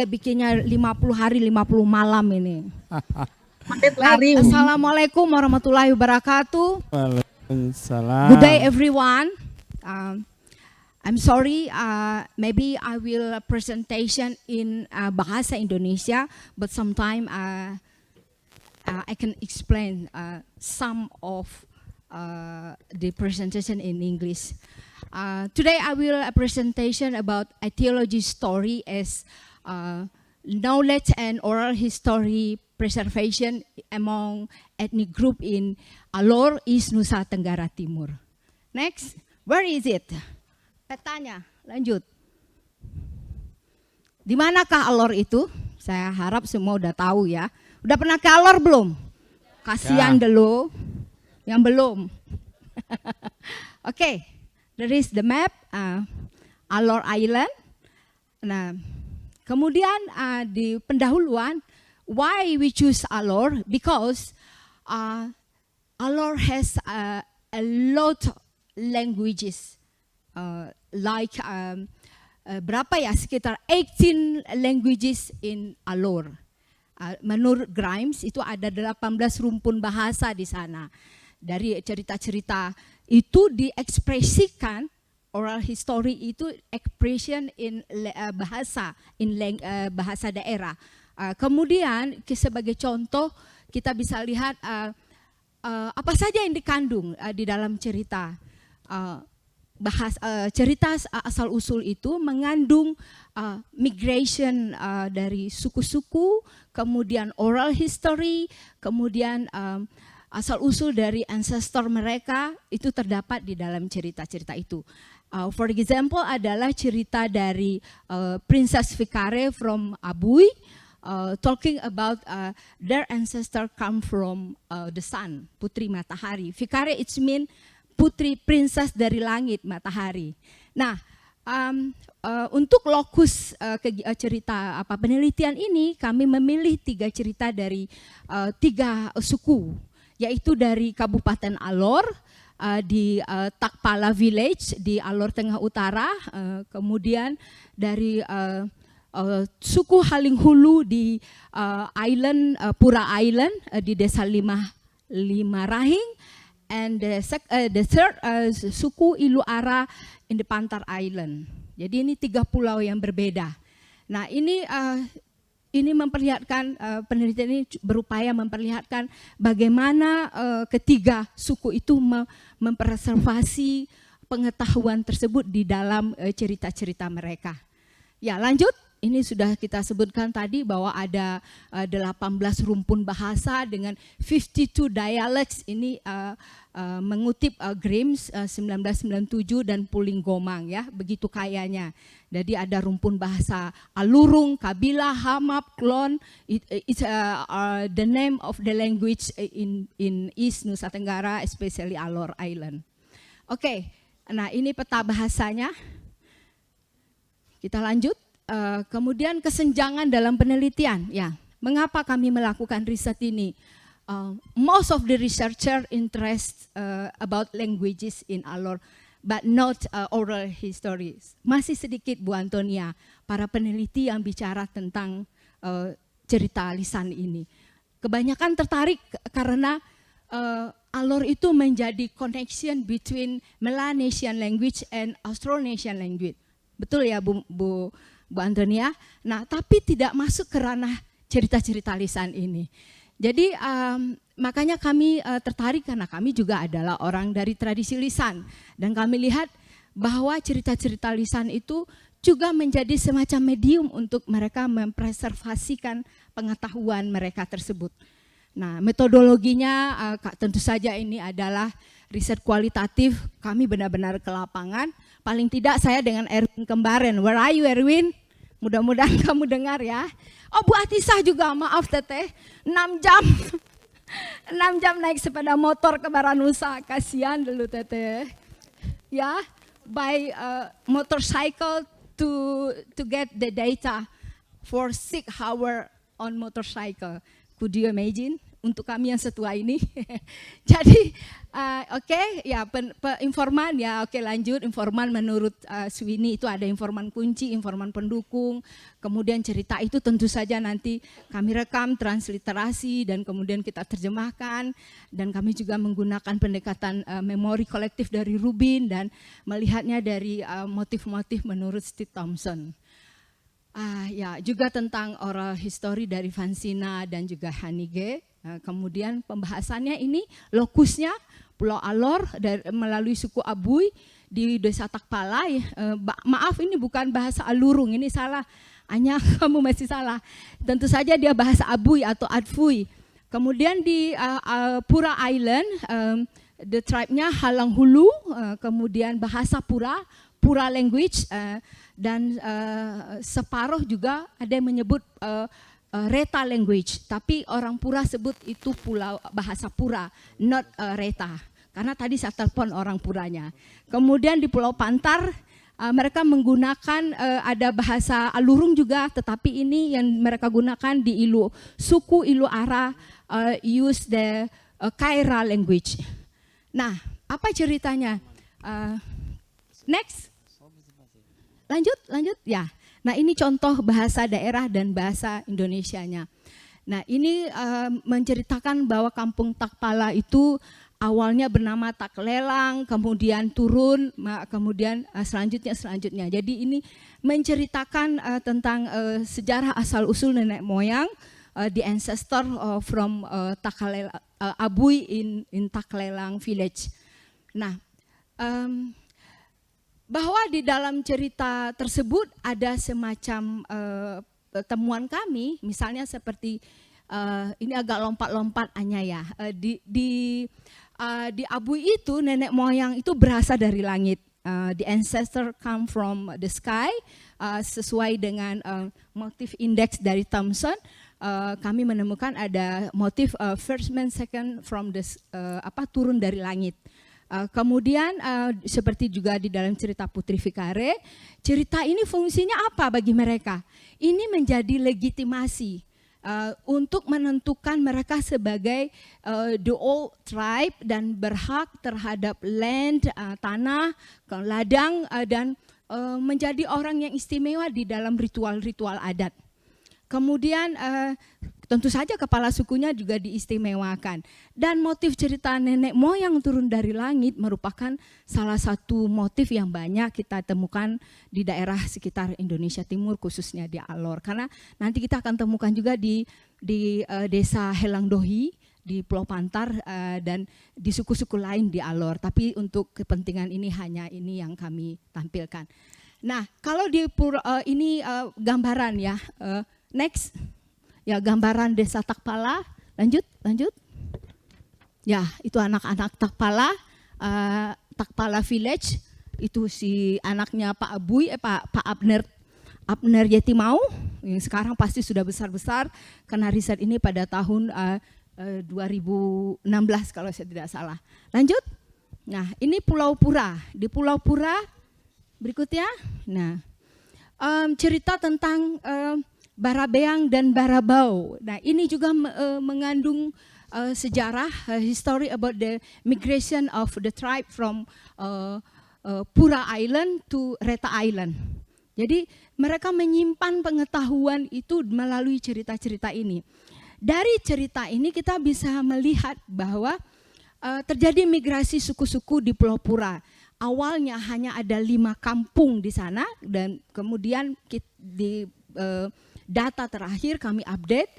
bikinnya 50 hari 50 malam ini. Assalamualaikum warahmatullahi wabarakatuh. Waalaikumsalam. Good day everyone. I'm sorry, maybe I will presentation in bahasa Indonesia, but sometime I can explain some of the presentation in English. Today I will a presentation about etiology story as knowledge and oral history preservation among ethnic group in Alor, East Nusa Tenggara Timur. Next, where is it? Petanya, lanjut. Di manakah Alor itu? Saya harap semua udah tahu ya. Udah pernah ke Alor belum? Kasihan dulu yang belum. Okay, there is the map, Alor Island. Nah, kemudian di pendahuluan, why we choose Alor? Because Alor has a lot languages, like berapa ya, sekitar 18 languages in Alor. Menurut Grimes itu ada 18 rumpun bahasa di sana. Dari cerita-cerita itu diekspresikan, oral history itu expression in bahasa, bahasa daerah. Kemudian sebagai contoh kita bisa lihat apa saja yang dikandung di dalam cerita. Cerita asal usul itu mengandung migration dari suku-suku, kemudian oral history, kemudian asal usul dari ancestor mereka itu terdapat di dalam cerita-cerita itu. For example adalah cerita dari Princess Fikare from Abui, talking about their ancestor come from the sun, putri matahari. Fikare it mean putri princess dari langit matahari. Nah, untuk lokus cerita penelitian ini kami memilih 3 cerita dari 3 suku, yaitu dari Kabupaten Alor, di Takpala Village di Alor Tengah Utara, kemudian dari suku Halinghulu di Island, Pura Island di Desa Limarahing, and the third suku Iluara in the Pantar Island. Jadi ini 3 pulau yang berbeda. Nah, ini memperlihatkan, penelitian ini berupaya memperlihatkan bagaimana ketiga suku itu mempreservasi pengetahuan tersebut di dalam cerita-cerita mereka. Ya, lanjut. Ini sudah kita sebutkan tadi bahwa ada 18 rumpun bahasa dengan 52 dialects. Ini mengutip Grimes 1997 dan Puling Gomang ya, begitu kayanya. Jadi ada rumpun bahasa Alurung, Kabila, Hamap, Klon. It's the name of the language in East Nusa Tenggara, especially Alor Island. Oke, nah ini peta bahasanya. Kita lanjut. Kemudian kesenjangan dalam penelitian, ya. Mengapa kami melakukan riset ini? Most of the researcher interest about languages in Alor, but not oral histories. Masih sedikit Bu Antonia, para peneliti yang bicara tentang cerita lisan ini. Kebanyakan tertarik karena Alor itu menjadi connection between Melanesian language and Austronesian language. Betul ya Bu Antonia? Nah, tapi tidak masuk ke ranah cerita-cerita lisan ini. Jadi makanya kami tertarik karena kami juga adalah orang dari tradisi lisan. Dan kami lihat bahwa cerita-cerita lisan itu juga menjadi semacam medium untuk mereka mempreservasikan pengetahuan mereka tersebut. Nah, metodologinya tentu saja ini adalah riset kualitatif. Kami benar-benar ke lapangan. Paling tidak saya dengan Erwin kemarin. Where are you, Erwin? Mudah-mudahan kamu dengar ya. Oh, Bu Atisah juga, maaf Teteh. 6 jam. 6 jam naik sepeda motor ke Baranusa. Kasihan dulu Teteh. Ya, by motorcycle to get the data for 6 hours on motorcycle. Could you imagine? untuk kami yang setua ini. Jadi oke, ya informan ya, oke lanjut. Informan menurut Sweeney itu ada informan kunci, informan pendukung. Kemudian cerita itu tentu saja nanti kami rekam, transliterasi, dan kemudian kita terjemahkan. Dan kami juga menggunakan pendekatan memori kolektif dari Rubin dan melihatnya dari motif-motif menurut Steve Thompson. Ya, juga tentang oral history dari Vansina dan juga Hanige. Kemudian pembahasannya ini lokusnya Pulau Alor melalui suku Abui di Desa Takpala. Maaf, ini bukan bahasa Alurung, ini salah. Anya, kamu masih salah. Tentu saja dia bahasa Abui atau Adfui. Kemudian di Pura Island, the tribe-nya Halanghulu, kemudian bahasa Pura, Pura language, dan separuh juga ada yang menyebut Reta language, tapi orang Pura sebut itu pulau bahasa Pura, not Reta, karena tadi saya telepon orang Puranya. Kemudian di Pulau Pantar mereka menggunakan ada bahasa Alurung juga, tetapi ini yang mereka gunakan di suku Ilu Ara use the Kaira language. Nah, apa ceritanya? Next, lanjut ya. Nah, ini contoh bahasa daerah dan bahasa Indonesianya. Nah, ini menceritakan bahwa Kampung Takpala itu awalnya bernama Taklelang, kemudian turun, kemudian selanjutnya. Jadi ini menceritakan tentang sejarah asal-usul nenek moyang, the ancestor from Abui in Taklelang village. Nah, bahwa di dalam cerita tersebut ada semacam temuan kami, misalnya seperti ini agak lompat-lompat Anya ya, di Abui itu nenek moyang itu berasal dari langit. The ancestor come from the sky, sesuai dengan motif indeks dari Thompson. Kami menemukan ada motif first man second from the turun dari langit. Kemudian seperti juga di dalam cerita Putri Fikare, cerita ini fungsinya apa bagi mereka? Ini menjadi legitimasi untuk menentukan mereka sebagai the old tribe dan berhak terhadap land, tanah, ladang, dan menjadi orang yang istimewa di dalam ritual-ritual adat. Kemudian tentu saja kepala sukunya juga diistimewakan. Dan motif cerita nenek moyang turun dari langit merupakan salah satu motif yang banyak kita temukan di daerah sekitar Indonesia Timur, khususnya di Alor. Karena nanti kita akan temukan juga di desa Helangdohi, di Pulau Pantar, dan di suku-suku lain di Alor. Tapi untuk kepentingan ini hanya ini yang kami tampilkan. Nah, kalau di ini gambaran ya, next. Ya, gambaran desa Takpala, lanjut. Ya, itu anak-anak Takpala, Takpala Village, itu si anaknya Pak Abui, Pak Abner Yetimau, yang sekarang pasti sudah besar-besar, karena riset ini pada tahun 2016 kalau saya tidak salah. Lanjut. Nah, ini Pulau Pura. Di Pulau Pura, berikutnya, nah cerita tentang Barabeang dan Barabau. Nah, ini juga mengandung sejarah, history about the migration of the tribe from Pura Island to Reta Island. Jadi mereka menyimpan pengetahuan itu melalui cerita-cerita ini. Dari cerita ini kita bisa melihat bahwa terjadi migrasi suku-suku di Pulau Pura. Awalnya hanya ada 5 kampung di sana, dan kemudian di data terakhir kami update,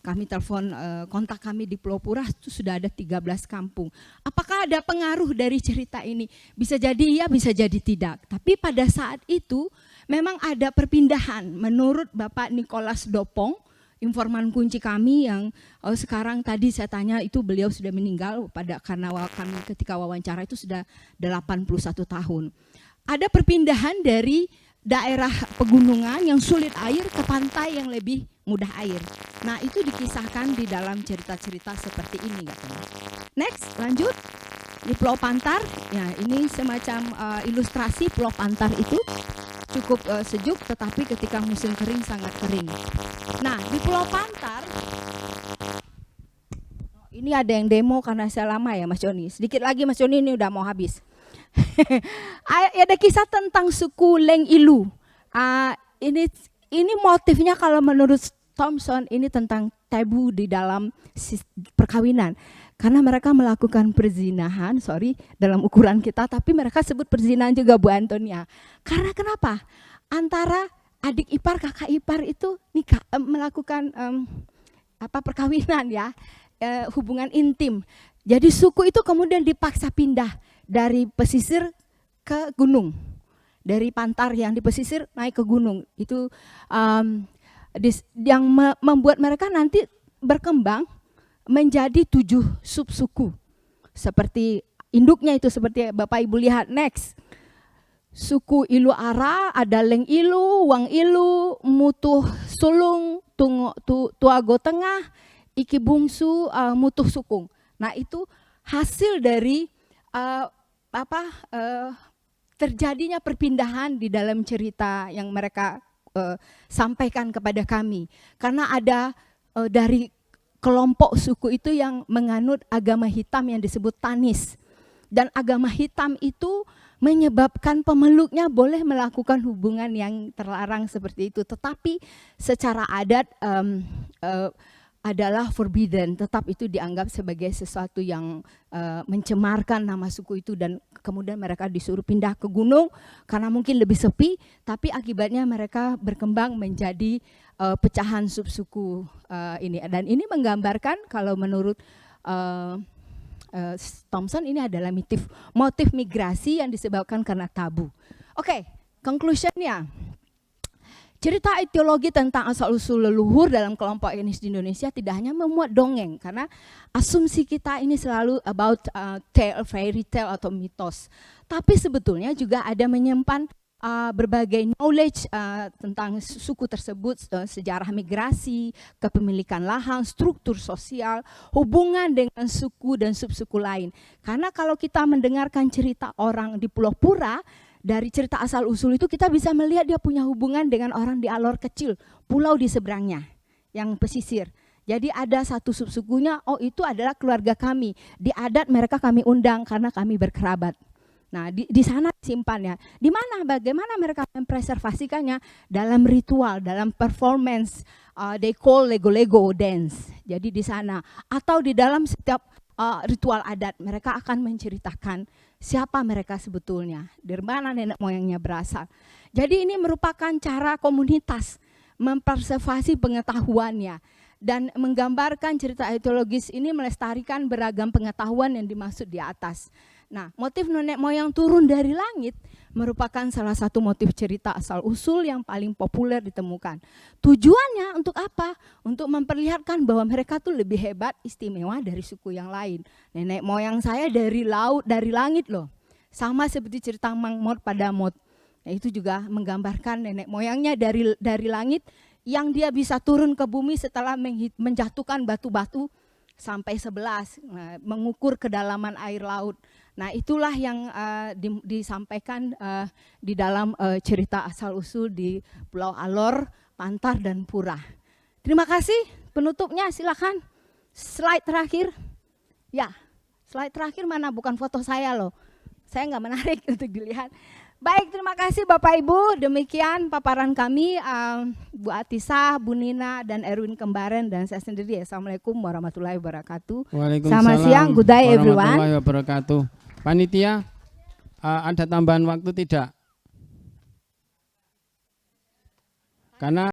kami telepon kontak kami di Pulau Pura, itu sudah ada 13 kampung. Apakah ada pengaruh dari cerita ini? Bisa jadi iya, bisa jadi tidak. Tapi pada saat itu memang ada perpindahan. Menurut Bapak Nicholas Dopong, informan kunci kami yang sekarang tadi saya tanya itu beliau sudah meninggal karena kami ketika wawancara itu sudah 81 tahun. Ada perpindahan dari daerah pegunungan yang sulit air ke pantai yang lebih mudah air. Nah, itu dikisahkan di dalam cerita-cerita seperti ini katanya. Next, lanjut. Di Pulau Pantar, ya ini semacam ilustrasi Pulau Pantar itu cukup sejuk, tetapi ketika musim kering sangat kering. Nah, di Pulau Pantar ini ada yang demo karena saya lama ya Mas Joni. Sedikit lagi Mas Joni, ini udah mau habis. Ada kisah tentang suku Leng Ilu. Ini motifnya kalau menurut Thompson ini tentang tabu di dalam perkawinan. Karena mereka melakukan perzinahan, dalam ukuran kita, tapi mereka sebut perzinahan juga Bu Antonia. Karena kenapa? Antara adik ipar, kakak ipar itu nikah, melakukan perkawinan ya, hubungan intim. Jadi suku itu kemudian dipaksa pindah dari pesisir ke gunung, dari pantar yang di pesisir naik ke gunung. Itu yang membuat mereka nanti berkembang menjadi 7 subsuku. Seperti induknya itu seperti Bapak Ibu lihat next. Suku Ilu Ara, ada Leng Ilu, Wang Ilu, Mutuh Sulung, Tuago Tengah, Iki Bungsu, Mutuh Sukung. Nah itu hasil dari terjadinya perpindahan di dalam cerita yang mereka sampaikan kepada kami. Karena ada dari kelompok suku itu yang menganut agama hitam yang disebut Tanis. Dan agama hitam itu menyebabkan pemeluknya boleh melakukan hubungan yang terlarang seperti itu. Tetapi secara adat adalah forbidden, tetap itu dianggap sebagai sesuatu yang mencemarkan nama suku itu, dan kemudian mereka disuruh pindah ke gunung karena mungkin lebih sepi, tapi akibatnya mereka berkembang menjadi pecahan subsuku ini. Dan ini menggambarkan kalau menurut Thompson ini adalah motif migrasi yang disebabkan karena tabu. Oke, conclusionnya. Cerita etiologi tentang asal-usul leluhur dalam kelompok etnis di Indonesia tidak hanya memuat dongeng, karena asumsi kita ini selalu about fairy tale atau mitos. Tapi sebetulnya juga ada menyimpan berbagai knowledge tentang suku tersebut, sejarah migrasi, kepemilikan lahan, struktur sosial, hubungan dengan suku dan subsuku lain. Karena kalau kita mendengarkan cerita orang di Pulau Pura, dari cerita asal-usul itu kita bisa melihat dia punya hubungan dengan orang di Alor kecil, pulau di seberangnya, yang pesisir. Jadi ada satu subsukunya, oh itu adalah keluarga kami. Di adat mereka kami undang karena kami berkerabat. Nah di sana simpannya. Di mana, bagaimana mereka mempreservasikannya? Dalam ritual, dalam performance, they call lego-lego dance. Jadi di sana. Atau di dalam setiap ritual adat, mereka akan menceritakan siapa mereka sebetulnya, dari mana nenek moyangnya berasal. Jadi ini merupakan cara komunitas mempreservasi pengetahuannya dan menggambarkan cerita etiologis ini melestarikan beragam pengetahuan yang dimaksud di atas. Nah, motif nenek moyang turun dari langit merupakan salah satu motif cerita asal-usul yang paling populer ditemukan. Tujuannya untuk apa? Untuk memperlihatkan bahwa mereka tuh lebih hebat, istimewa dari suku yang lain. Nenek moyang saya dari laut, dari langit loh. Sama seperti cerita Mang Mot pada Mot. Nah, itu juga menggambarkan nenek moyangnya dari langit yang dia bisa turun ke bumi setelah menjatuhkan batu-batu sampai 11, mengukur kedalaman air laut. Nah itulah yang disampaikan di dalam cerita asal-usul di Pulau Alor, Pantar, dan Pura. Terima kasih, penutupnya silakan. Slide terakhir. Ya, slide terakhir mana? Bukan foto saya loh. Saya nggak menarik untuk dilihat. Baik, terima kasih Bapak Ibu. Demikian paparan kami, Bu Atisah, Bu Nina, dan Erwin Kembaren, dan saya sendiri. Assalamualaikum warahmatullahi wabarakatuh. Waalaikumsalam Selamat siang, good day everyone. warahmatullahi wabarakatuh. Panitia, ada tambahan waktu tidak? Karena